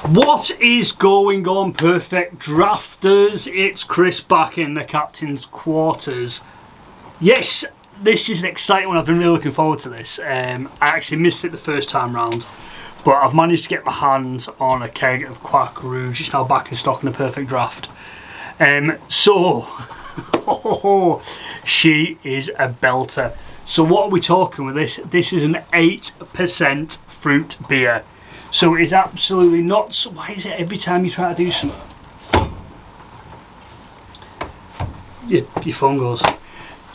What is going on, Perfect Drafters? It's Chris back in the captain's quarters. Yes, this is an exciting one. I've been really looking forward to this. I actually missed it the first time round, but I've managed to get my hands on a keg of KWAK Rouge. It's now back in stock in a Perfect Draft. She is a belter. So what are we talking with this? This is an 8% fruit beer. So it's absolutely not. Why is it every time you try to do something, your phone goes?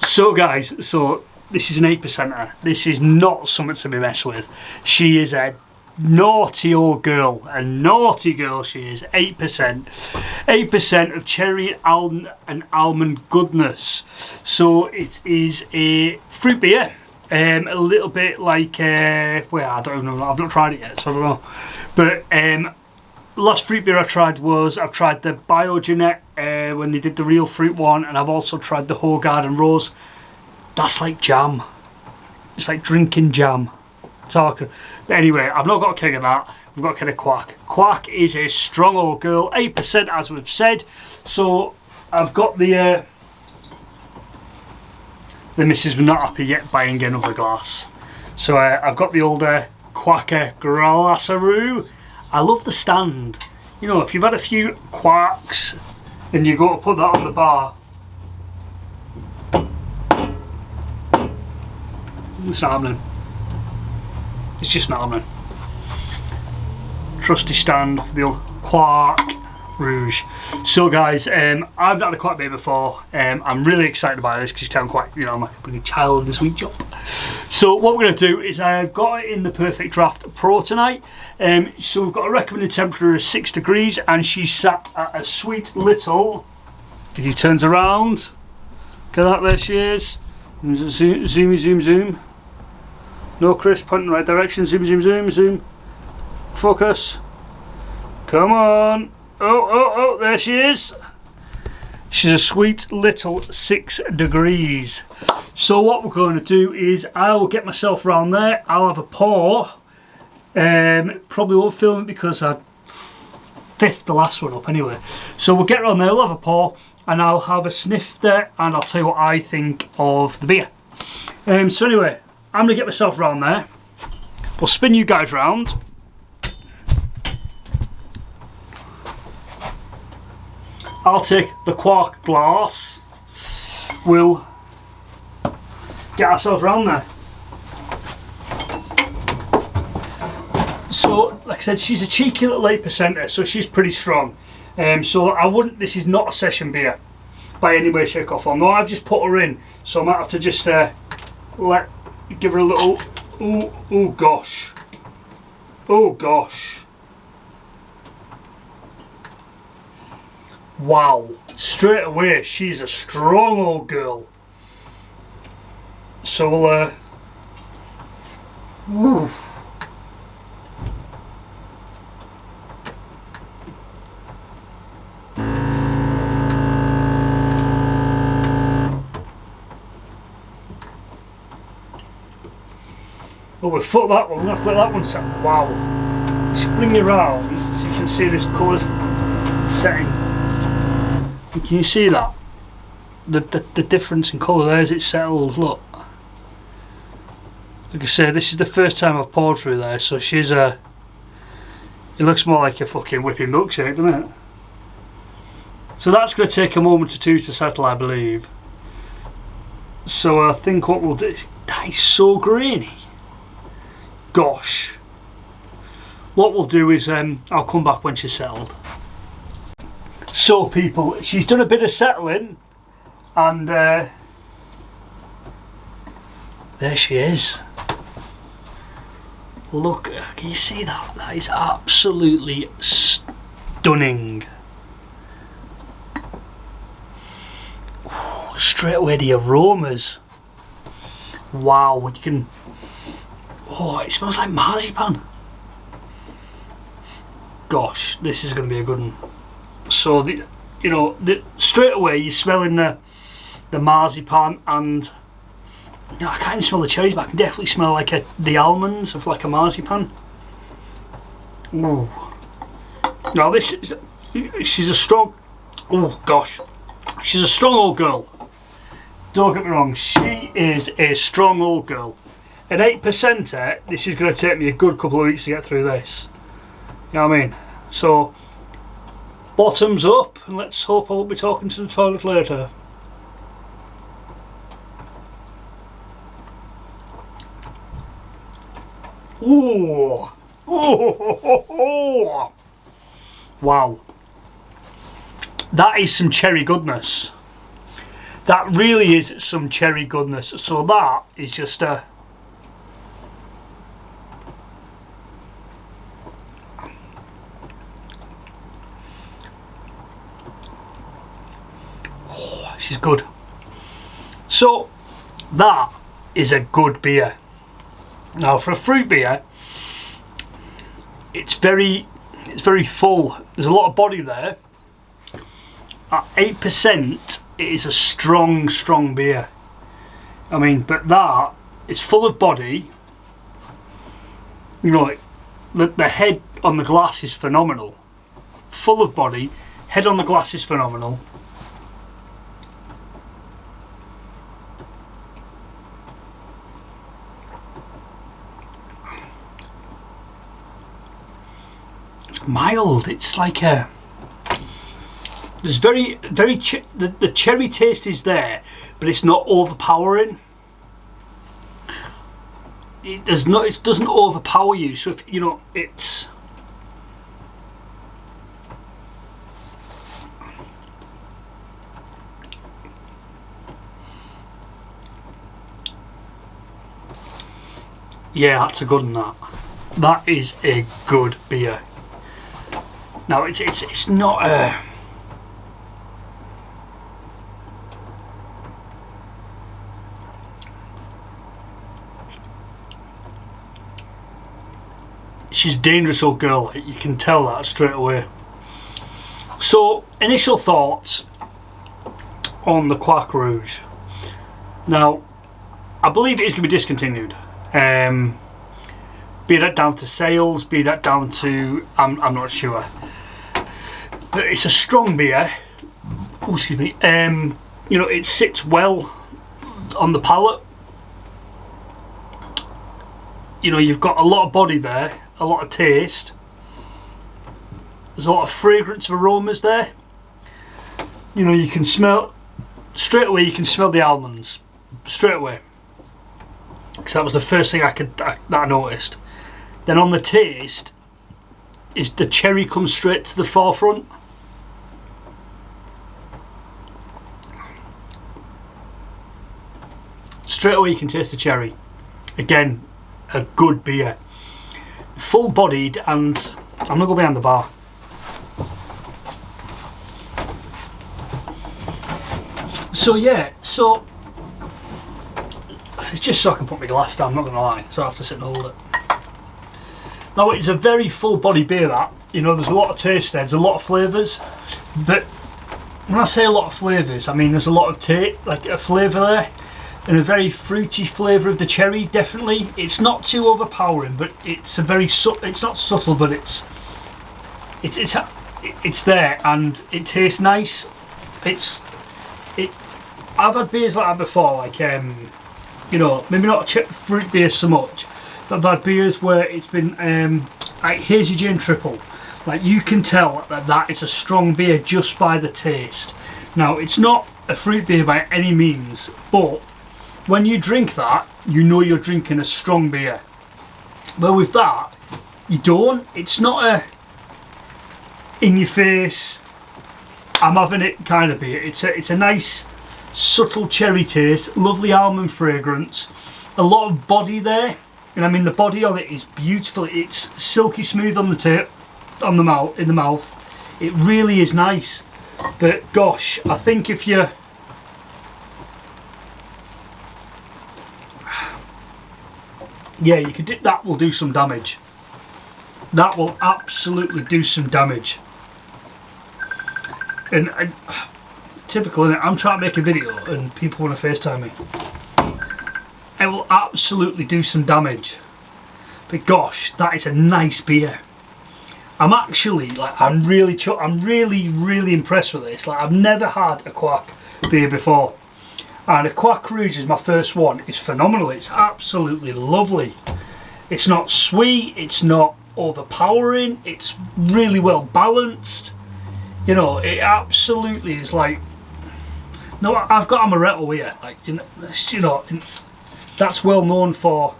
So guys, so this is an 8%er. This is not something to be messed with. She is a naughty old girl. A naughty girl she is. 8%. 8% of cherry and almond goodness. So it is a fruit beer. A little bit like, well, I don't know, I've not tried it yet, so I don't know. But last fruit beer I tried was, I've tried the Biogenet when they did the real fruit one, and I've also tried the Whole Garden Rose. That's like jam. It's like drinking jam. Talking. But anyway, I've not got a keg of that. I've got a keg of KWAK. KWAK is a strong old girl, 8% as we've said. So I've got the missus was not happy yet buying another glass. So I've got the older KWAK Rouge. I love the stand. You know, if you've had a few KWAKs and you go to put that on the bar, it's not happening. It's just not happening. Trusty stand for the old KWAK Rouge. So guys, I've not had a KWAK beer before. I'm really excited about this because you sound quite, you know, I'm like a big child in the sweet shop. So what we're going to do is I've got it in the Perfect Draft Pro tonight. So we've got a recommended temperature of 6 degrees, and she's sat at a sweet little. If he turns around, look at that, there she is. Zoom, zoom, zoom. No, Chris, point in the right direction. Zoom, zoom, zoom, zoom. Focus. Come on. Oh, there she is. She's a sweet little 6 degrees. So what we're going to do is I'll get myself round there. I'll have a pour. Probably won't film it because I fifth the last one up anyway. So we'll get around there, we'll have a pour, and I'll have a sniff there, and I'll tell you what I think of the beer. So anyway, I'm going to get myself round there. We'll spin you guys round. I'll take the KWAK glass. We'll get ourselves round there. So, like I said, she's a cheeky little 8%er, so she's pretty strong. So I wouldn't. This is not a session beer by any way, shape, or form. No, I've just put her in, so I might have to just give her a little. Oh gosh. Oh gosh. Wow, straight away she's a strong old girl. So we'll we'll foot that one, we'll have to let that one set. Wow. Just bring it around so you can see this colour setting. Can you see that? The difference in colour there as it settles, look. Like I say, this is the first time I've poured through there, so she's it looks more like a fucking whipping milkshake, doesn't it? So that's going to take a moment or two to settle, I believe. So I think what we'll do, that is so grainy. Gosh. What we'll do is I'll come back when she's settled. So people, she's done a bit of settling, and there she is. Look, can you see that? That is absolutely stunning. Ooh, straight away the aromas. Wow, you can. Oh, it smells like marzipan. Gosh, this is going to be a good one. So straight away you're smelling the marzipan, and you know, I can't even smell the cherries, but I can definitely smell like the almonds of like a marzipan. Ooh, Now this is, she's a strong, oh gosh, she's a strong old girl. Don't get me wrong, she is a strong old girl. At 8%, this is going to take me a good couple of weeks to get through this. You know what I mean? So, bottoms up, and let's hope I won't be talking to the toilet later. Ooh. Oh. Wow. That is some cherry goodness. That really is some cherry goodness. So that is just a... Oh, she's good. So that is a good beer. Now for a fruit beer, it's very full. There's a lot of body there. At 8%, it is a strong beer. I mean, but that is full of body. You know, the head on the glass is phenomenal. Full of body, head on the glass is phenomenal. It's mild. It's like a... There's the cherry taste is there, but it's not overpowering. It doesn't overpower you. So if you know it's... Yeah, that's a good one. That is a good beer. Now it's not a... She's a dangerous old girl, you can tell that straight away. So, initial thoughts on the KWAK Rouge. Now, I believe it is going to be discontinued. Be that down to sales, be that down to... I'm not sure. But it's a strong beer. Oh, excuse me. You know, it sits well on the palate. You know, you've got a lot of body there. A lot of taste. There's a lot of fragrance of aromas there. You know, you can smell straight away. You can smell the almonds straight away, because that was the first thing that I noticed. Then on the taste, is the cherry comes straight to the forefront. Straight away, you can taste the cherry. Again, a good beer. Full bodied, and I'm gonna go behind the bar. So yeah, so it's just so I can put my glass down, I'm not gonna lie, so I have to sit and hold it. Now it's a very full body beer, that, you know, there's a lot of taste there, there's a lot of flavours, but when I say a lot of flavours, I mean there's a lot of like a flavour there. And a very fruity flavour of the cherry, definitely. It's not too overpowering, but it's a very it's not subtle, but it's there, and it tastes nice. I've had beers like that before, like you know, maybe not fruit beer so much, but I've had beers where it's been like Hazy Jane Triple. Like you can tell that is a strong beer just by the taste. Now it's not a fruit beer by any means, but when you drink that, you know you're drinking a strong beer. Well, with that, you don't. It's not a in your face, I'm having it kind of beer. It's a nice, subtle cherry taste, lovely almond fragrance, a lot of body there, and I mean the body on it is beautiful. It's silky smooth on the tip, on the mouth, in the mouth. It really is nice. But gosh, I think if you... Yeah, you could do, that will do some damage. That will absolutely do some damage. And typically, I'm trying to make a video and people want to FaceTime me. It will absolutely do some damage. But gosh, that is a nice beer. I'm actually like, I'm really impressed with this. Like, I've never had a KWAK beer before, and a KWAK Rouge is my first one. It's phenomenal. It's absolutely lovely. It's not sweet. It's not overpowering. It's really well balanced. You know, it absolutely is like. No, I've got amaretto here. Like, you know, that's well known for.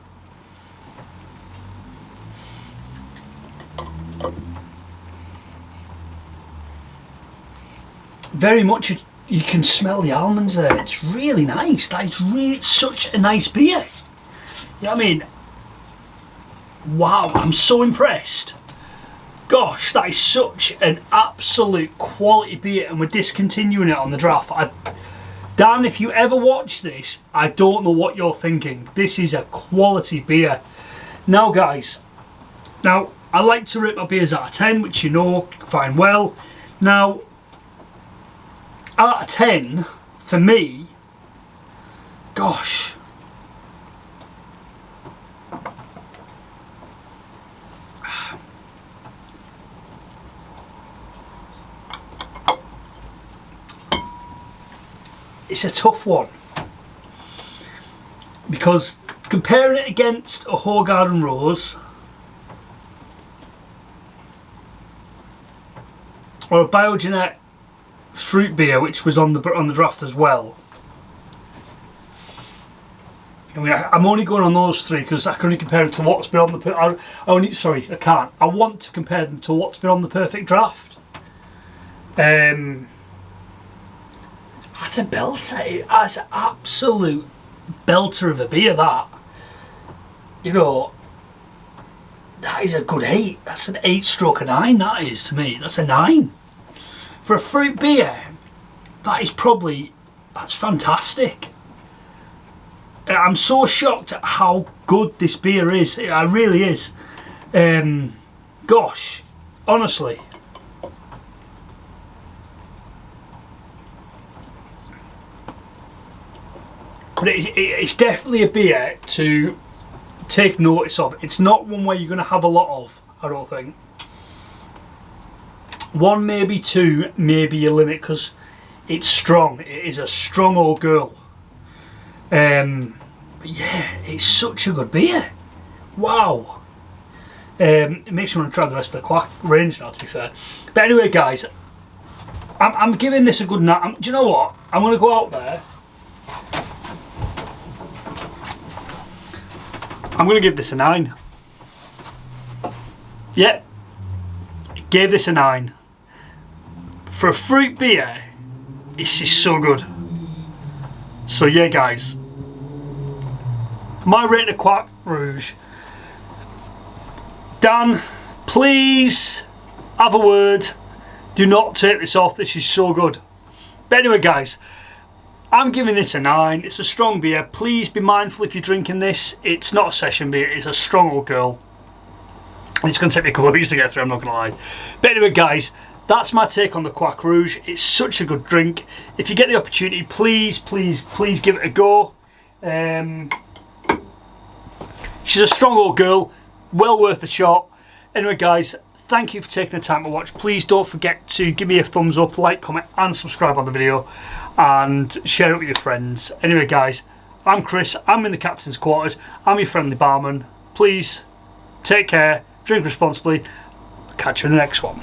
Very much, you can smell the almonds there. It's really nice. It's such a nice beer. You know what I mean? Wow, I'm so impressed. Gosh, that is such an absolute quality beer, and we're discontinuing it on the draft. Dan, if you ever watch this, I don't know what you're thinking. This is a quality beer. Now, guys, I like to rate my beers out of 10, which you know fine well. Now, out of 10, for me, gosh, it's a tough one, because comparing it against a Hoegaarden Rose or a Biogenet fruit beer, which was on the draft as well. I mean, I'm only going on those three because I can only compare them to what's been on the. I can't. I want to compare them to what's been on the Perfectdraft. That's a belter. That's an absolute belter of a beer. That, you know, that is a good 8. That's an 8/9. That is, to me. That's a 9. For a fruit beer, that's fantastic. I'm so shocked at how good this beer is. It really is. Gosh, honestly. But it's definitely a beer to take notice of. It's not one where you're going to have a lot of, I don't think. 1, maybe 2, maybe your limit, because it's strong. It is a strong old girl. But yeah, it's such a good beer. Wow. It makes me want to try the rest of the KWAK range now, to be fair. But anyway, guys, I'm giving this a good night. Do you know what? I'm going to go out there. I'm going to give this a 9. Yep. Gave this a 9. For a fruit beer, this is so good. So yeah, guys, my rating of KWAK Rouge. Dan, please have a word. Do not take this off. This is so good. But anyway, guys, I'm giving this a 9. It's a strong beer. Please be mindful if you're drinking this. It's not a session beer. It's a strong old girl. It's going to take me a couple of weeks to get through, I'm not going to lie. But anyway, guys, that's my take on the KWAK Rouge. It's such a good drink. If you get the opportunity, please give it a go. She's a strong old girl. Well worth a shot. Anyway, guys, thank you for taking the time to watch. Please don't forget to give me a thumbs up, like, comment, and subscribe on the video. And share it with your friends. Anyway, guys, I'm Chris. I'm in the captain's quarters. I'm your friendly barman. Please take care. Drink responsibly. Catch you in the next one.